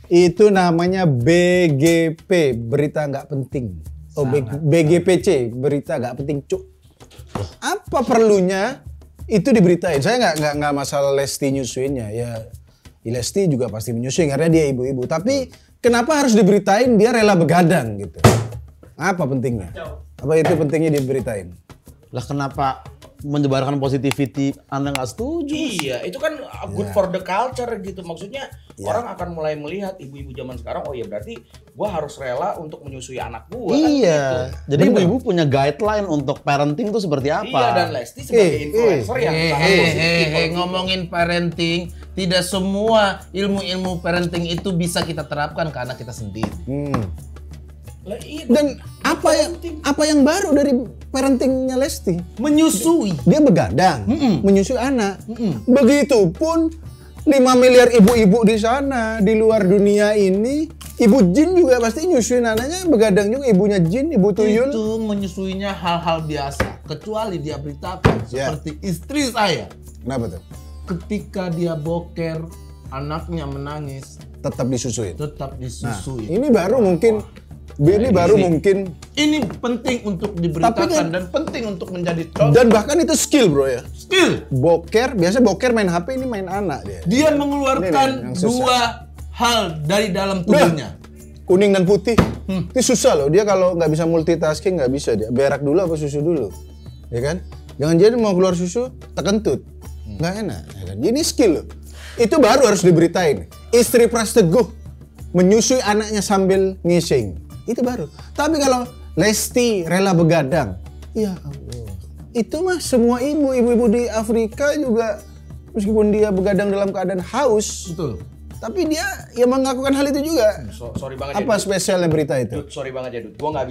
Itu namanya BGP, berita nggak penting. Oh, BGPC, berita nggak penting, cuk. Apa perlunya itu diberitain? Saya nggak masalah Lesti nyusuinnya, ya Lesti juga pasti menyusui karena dia ibu-ibu. Tapi kenapa harus diberitain dia rela begadang gitu? Apa pentingnya? Apa itu pentingnya diberitain? Lah kenapa menyebarkan positivity Anda nggak setuju? Iya, itu kan good for the culture gitu. Maksudnya orang akan mulai melihat ibu-ibu zaman sekarang, oh ya berarti gua harus rela untuk menyusui anak gua. Iya. Kan gitu. Jadi ibu-ibu punya guideline untuk parenting itu seperti apa? Iya, dan Lesti sebagai influencer yang sangat positif. Ngomongin parenting, tidak semua ilmu-ilmu parenting itu bisa kita terapkan ke anak kita sendiri. Lah, iya, Dan apa yang baru dari parentingnya Lesti? Menyusui. Dia begadang, menyusui anak. Begitupun 5 miliar ibu-ibu di sana, di luar dunia ini, ibu jin juga pasti nyusuin anaknya, begadang juga ibunya jin, ibu tuyul. Itu menyusuinya hal-hal biasa, kecuali dia beritakan seperti istri saya. Kenapa tuh? Ketika dia boker, anaknya menangis, Tetap disusuin. tetap disusui. Ini baru mungkin, mungkin, Ini penting untuk diberitakan dan penting untuk menjadi contoh. dan bahkan itu skill bro ya. Skill. Boker, biasa boker main HP, ini main anak dia. Dia mengeluarkan Ini yang susah. dua hal dari dalam tubuhnya. Kuning dan putih, itu susah loh. Dia kalau nggak bisa multitasking nggak bisa dia. Berak dulu apa susu dulu, ya kan? Jangan jadi mau keluar susu, tekentut, nggak enak. Ya kan? Ini skill loh. Itu baru harus diberitain. Istri Prasteguh menyusui anaknya sambil ngising, itu baru. Tapi kalau Lesti rela begadang, ya Allah. Itu mah semua ibu-ibu di Afrika juga meskipun dia begadang dalam keadaan haus, Betul. tapi dia ya melakukan hal itu juga. Sorry banget Apa ya, Dut. spesialnya berita itu? Dut, sorry banget ya, Dut. Gua nggak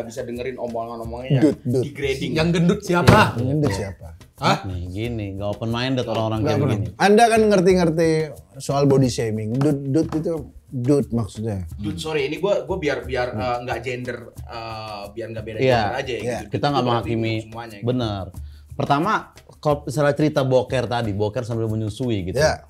bisa dengerin omongan-omongannya Dut. degrading. Yang gendut siapa? Ini siapa? Hah? Nih gini, nggak open minded orang-orang kayak begini. Anda kan ngerti-ngerti soal body shaming. Dut itu dut maksudnya. Dut, sorry, ini gua biar nggak gender, biar nggak beda Iya, gender aja ya. iya. Gitu. Kita nggak Gua menghakimi. ngerti semuanya. Gitu. Bener. Pertama, kalau misalnya cerita boker tadi, boker sambil menyusui gitu. Ya.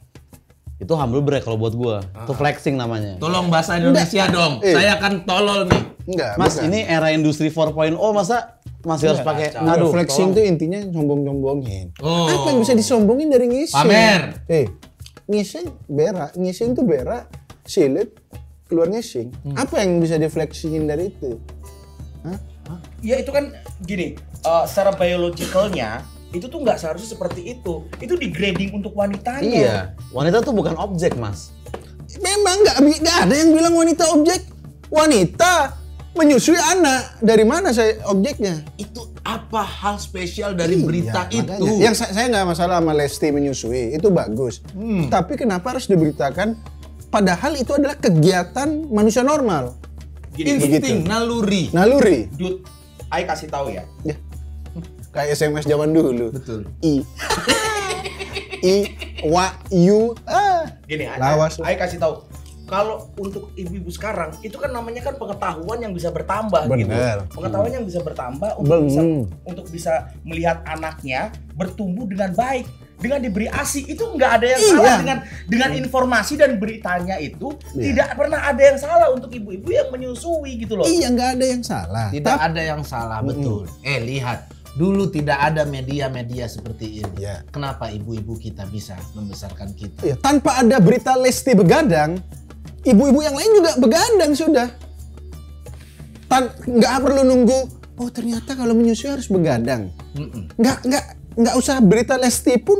Itu humble brag kalau buat gua. Itu flexing namanya. Tolong bahasa Indonesia dong. Saya kan tolol nih. Enggak, Mas, bukan. ini era industri 4.0 masa masih harus pakai aduh, flexing tolong. itu intinya sombong-sombongin. Oh. Apa yang bisa disombongin dari ngising? Pamer. Ngising berak, ngising tuh berak, silit, keluar ngising. Apa yang bisa diflexingin dari itu? Hah? Ya itu kan gini, secara biologicalnya itu tuh nggak seharusnya seperti itu. Itu degrading untuk wanitanya. Iya, wanita tuh bukan objek, Mas. Memang nggak ada yang bilang wanita objek. Wanita menyusui anak. Dari mana saya objeknya? Itu apa hal spesial dari berita Iya, itu? makanya. Yang saya nggak masalah sama Lesti menyusui, itu bagus. Tapi kenapa harus diberitakan? Padahal itu adalah kegiatan manusia normal. Gini, Insting, naluri. Naluri. Dut, Ai kasih tahu ya. Ya. Kayak SMS zaman dulu. Betul. Wa, yu, Gini, lawas. Ai kasih tahu. Kalau untuk ibu-ibu sekarang itu kan namanya kan pengetahuan yang bisa bertambah gitu. Bener. Pengetahuan yang bisa bertambah Bener. untuk bisa melihat anaknya bertumbuh dengan baik. Dengan diberi ASI itu nggak ada yang Iya. salah dengan informasi dan beritanya itu tidak pernah ada yang salah untuk ibu-ibu yang menyusui gitu loh. Iya, nggak ada yang salah. Tidak ada yang salah, betul. Lihat. Dulu tidak ada media-media seperti ini. Ya. Kenapa ibu-ibu kita bisa membesarkan kita? Iya, tanpa ada berita Lesti begadang, ibu-ibu yang lain juga begadang sudah. Nggak perlu nunggu. Oh ternyata kalau menyusui harus begadang. Nggak usah berita Lesti pun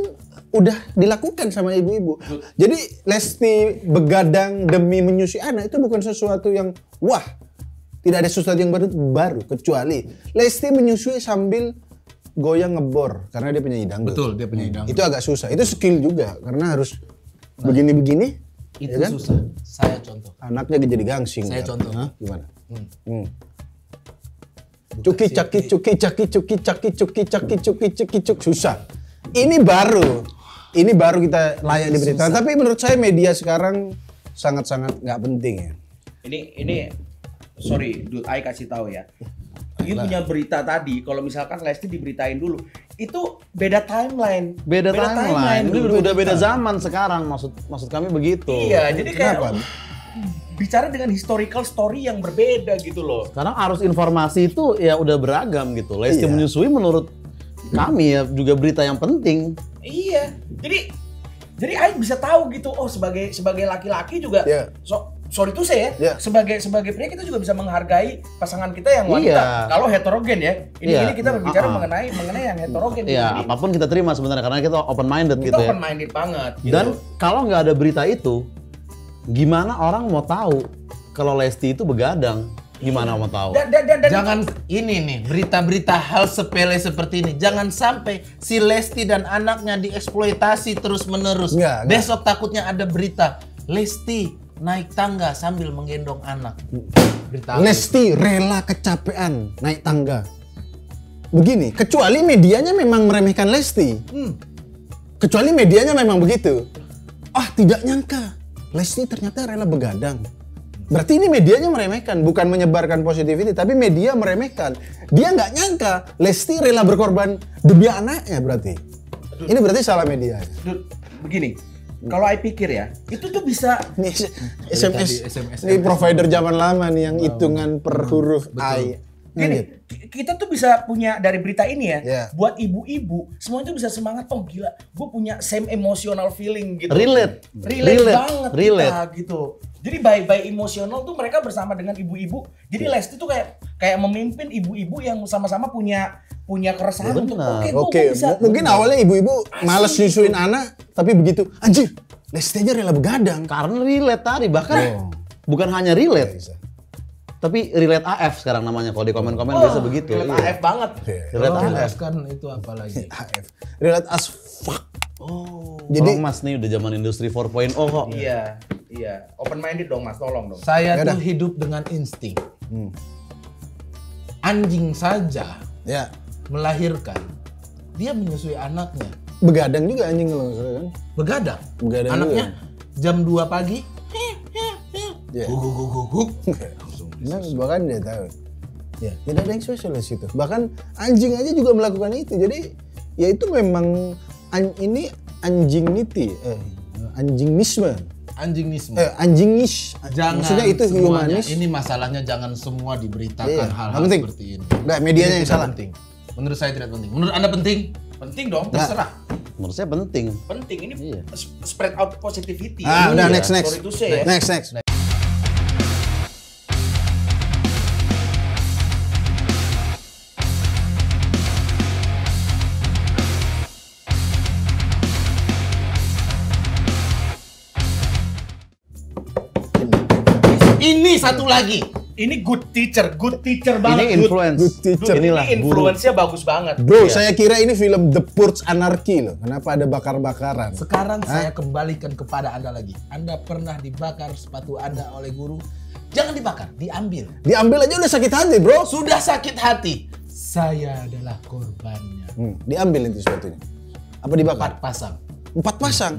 udah dilakukan sama ibu-ibu. Jadi Lesti begadang demi menyusui anak itu bukan sesuatu yang wah. Tidak ada sesuatu yang baru kecuali Lesti menyusui sambil goyang ngebor karena dia penyanyi dangdut. Betul, dia penyanyi dangdut. Itu agak susah. Itu skill juga karena harus begini-begini. Itu ya kan? susah. Saya contoh. Anaknya jadi gangsing. Saya kan? contoh. Hah? Gimana? Cuki caki cuki caki cuki caki cuki caki cuki caki cuk susah. Ini baru kita layak diberitakan. Tapi menurut saya media sekarang sangat-sangat nggak penting ya. Ini sorry, Dut, Ai kasih tahu ya. Ini punya berita tadi, kalau misalkan Lesti diberitain dulu, itu beda timeline. Beda timeline. dulu. Udah beda zaman sekarang maksud kami begitu. Iya, jadi kayak Kenapa? bicara dengan historical story yang berbeda gitu loh. Sekarang arus informasi itu ya udah beragam gitu. Lesti Iya. menyusui menurut kami ya juga berita yang penting. Iya. Jadi Aing bisa tahu gitu. Oh, sebagai laki-laki juga. Iya. Sorry tuh saya Iya. sebagai pria kita juga bisa menghargai pasangan kita yang wanita. Iya. Kalau heterogen ya. Ini Iya. kita berbicara Ah, ah. mengenai yang heterogen. gitu. Ya Jadi, apapun kita terima sebenarnya karena kita open minded kita gitu ya. open minded banget. Gitu. Dan kalau nggak ada berita itu, gimana orang mau tahu kalau Lesti itu begadang? Gimana mau tahu? dan Jangan ini nih, berita-berita hal sepele seperti ini. Jangan sampai si Lesti dan anaknya dieksploitasi terus-menerus. Nggak. Besok takutnya ada berita Lesti naik tangga sambil menggendong anak. Berita apa? Lesti rela kecapean naik tangga. Begini, kecuali medianya memang meremehkan Lesti. Kecuali medianya memang begitu. Tidak nyangka Lesti ternyata rela begadang. Berarti ini medianya meremehkan, bukan menyebarkan positivity, tapi media meremehkan. Dia nggak nyangka Lesti rela berkorban demi anaknya berarti. Ini berarti salah media. Dude, begini. Kalau I pikir ya, itu tuh bisa Ini SMS, SMS. ini provider zaman lama nih yang hitungan per huruf I. gini, kita tuh bisa punya dari berita ini ya, Iya. buat ibu-ibu, semuanya tuh bisa semangat. Oh gila, gue punya same emotional feeling gitu. Relate. Relate banget Relate. kita gitu. Jadi by emosional tuh mereka bersama dengan ibu-ibu. Jadi Lesti tuh kayak memimpin ibu-ibu yang sama-sama punya keresahan Ya, untuk benar. gua Oke, bisa. mungkin awalnya ibu-ibu malas nyusuin anak, tapi begitu, anjir, Lesti aja rela begadang. Karena relate tadi, bahkan Oh. bukan hanya relate, Bisa. tapi relate AF sekarang namanya kalau di komen-komen biasa begitu. Relate Iya. AF banget. Relate Kalau AF. kan itu apa lagi? HF. Relate as fuck. Jadi Mas nih udah zaman industri 4.0 kok. Iya. Open minded dong Mas, tolong dong. Saya Ya tuh dah. hidup dengan insting. Anjing saja Ya, melahirkan, dia menyusui anaknya. begadang juga anjing kalau nggak salah kan. Begadang. Begadang Anaknya juga. jam 2 pagi. Ya. Guguk. Nah, bahkan dia tahu. Ya, tidak ada yang spesial di situ. Bahkan anjing aja juga melakukan itu. Jadi, ya itu memang ini anjingnity, anjingnisme. Anjingisme. Anjingish. Jangan Maksudnya itu semuanya. humanis. Ini masalahnya jangan semua diberitakan Iya, hal-hal nggak penting. seperti ini. Nggak, medianya Ini yang tidak salah. penting. Menurut saya tidak penting. Menurut Anda penting? Penting dong. Terserah. Menurut saya penting. Penting ini Iya. spread out positivity. Udah Iya. next. Sorry to say ya. Next. Ini satu lagi. Ini good teacher Ini banget. influence. Good teacher. Inilah Ini guru. influence-nya bagus banget. Bro, saya kira ini film The Purge Anarchy loh. Kenapa ada bakar-bakaran? Sekarang saya kembalikan kepada Anda lagi. Anda pernah dibakar sepatu Anda oleh guru? Jangan dibakar, diambil. Diambil aja udah sakit hati, bro. Sudah sakit hati. Saya adalah korbannya. Diambil itu sepatunya. Apa dibakar? 4 pasang. 4 pasang.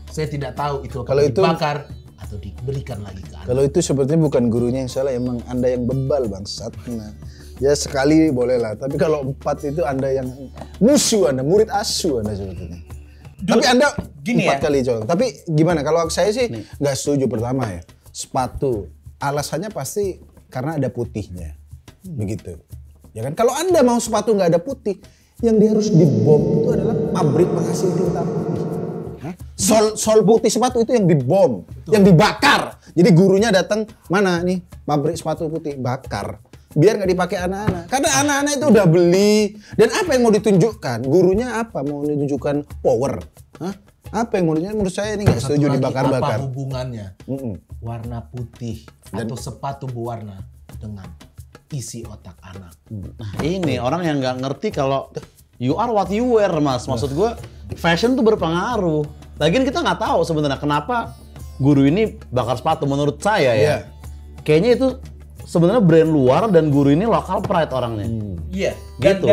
Saya tidak tahu itu Kalau apakah itu- dibakar atau diberikan lagi ke Anda. Kalau itu sepertinya bukan gurunya yang salah, emang Anda yang bebal bangsat. Nah, ya sekali boleh lah. Tapi kalau 4 itu Anda yang musuh Anda, murid asuh Anda sebetulnya. Tapi Anda gini 4 ya. kali colong. Tapi gimana? Kalau saya sih nggak setuju pertama ya. Sepatu. Alasannya pasti karena ada putihnya. Begitu. Ya kan? Kalau Anda mau sepatu nggak ada putih, yang dia harus dibom itu adalah pabrik penghasil tinta putih. Hah? Sol putih sepatu itu yang dibom, yang dibakar. Jadi gurunya datang, mana nih pabrik sepatu putih, bakar. Biar nggak dipakai anak-anak. Karena anak-anak itu udah beli. Dan apa yang mau ditunjukkan? Gurunya apa? Mau ditunjukkan power? Hah? Apa yang mau ditunjukkan? Menurut saya ini nggak Satu setuju lagi, dibakar-bakar. apa hubungannya warna putih atau sepatu berwarna dengan isi otak anak? Nah, ini orang yang nggak ngerti kalau you are what you wear, Mas. Maksud gue, fashion tuh berpengaruh. Lagian kita nggak tahu sebenarnya kenapa guru ini bakar sepatu. Menurut saya ya, Iya. kayaknya itu sebenarnya brand luar dan guru ini local pride orangnya. Iya. Gitu.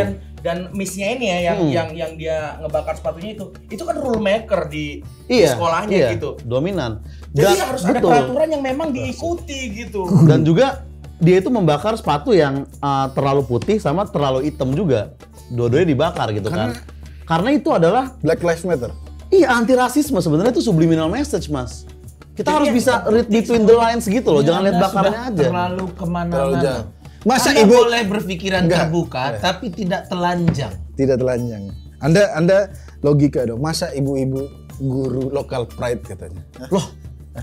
Dan miss-nya ini ya yang dia ngebakar sepatunya itu kan rule maker di Iya, sekolahnya iya, gitu. dominan. Jadi Dan- harus ada betul. peraturan yang memang diikuti gitu. Dan juga dia itu membakar sepatu yang terlalu putih sama terlalu hitam juga. Dua-duanya dibakar gitu kan. Karena itu adalah Black Lives Matter. iya anti rasisme sebenarnya itu subliminal message, Mas. Kita harus bisa read between the lines gitu loh, jangan lihat Anda bakarnya sudah aja. Terlalu Terlalu kemana-mana. jauh. Masa Anda ibu boleh berpikiran Enggak. terbuka, tapi tidak telanjang. Tidak telanjang. Anda logika dong. Masa ibu-ibu guru lokal pride katanya? Loh,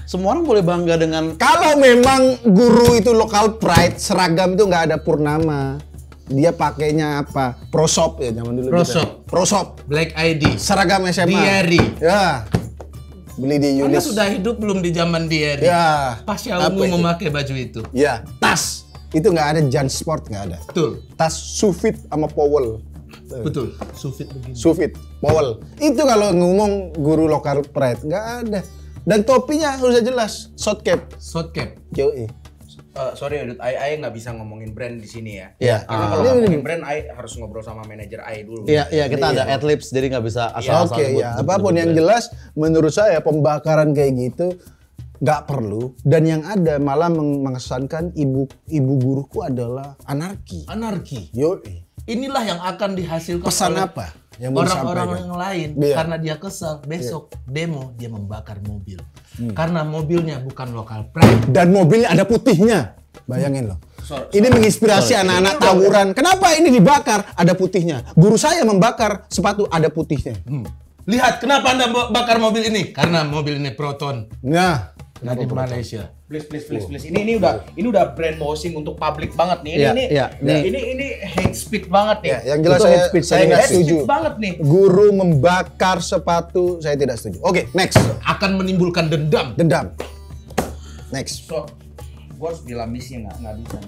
semua orang boleh bangga dengan Kalau memang guru itu lokal pride, seragam itu nggak ada purnama. Dia pakainya apa? Prosop ya zaman dulu. Prosop. Kita. Prosop. Black ID. Seragam SMA. Diary. Ya. Beli di Anda Yunis. sudah hidup belum di zaman diary? Ya. Pasca Apa ungu itu? memakai baju itu. Ya. Tas. Itu nggak ada Jansport nggak ada. Betul. Tas Sufit sama Powell. Betul. Sufit begini. Sufit, Powell. Itu kalau ngomong guru lokal pride nggak ada. Dan topinya harus jelas, short cap. Short cap. Yoi. Sorry Dut, Ai nggak bisa ngomongin brand di sini ya. Iya. Karena kalau ngomongin brand, Ai harus ngobrol sama manajer Ai dulu. Iya, kita ada adlibs jadi nggak bisa asal-asal. Oke, sebut- ya. sebut- Apapun sebut yang brand. jelas, menurut saya pembakaran kayak gitu nggak perlu. Dan yang ada malah mengesankan ibu guruku adalah anarki. Anarki. Yoi. Inilah yang akan dihasilkan Pesan oleh apa yang mau orang-orang disampaikan? yang lain. Iya. Karena dia kesal, besok demo dia membakar mobil. Karena mobilnya bukan lokal pride. Dan mobilnya ada putihnya. Bayangin loh. Ini menginspirasi anak-anak tawuran. Kenapa ini dibakar? Ada putihnya. Guru saya membakar sepatu ada putihnya. Lihat kenapa Anda bakar mobil ini? Karena mobil ini Proton Nah, dari Malaysia. Please. Ini udah brand washing untuk publik banget nih. Ini hate speech banget nih. ya, yang jelas Itu saya, hate speech, saya nggak Hate setuju. speech banget nih. Guru membakar sepatu, saya tidak setuju. Oke, next. Akan menimbulkan dendam. Dendam. Next. So, gue harus bilang misi nggak bisa.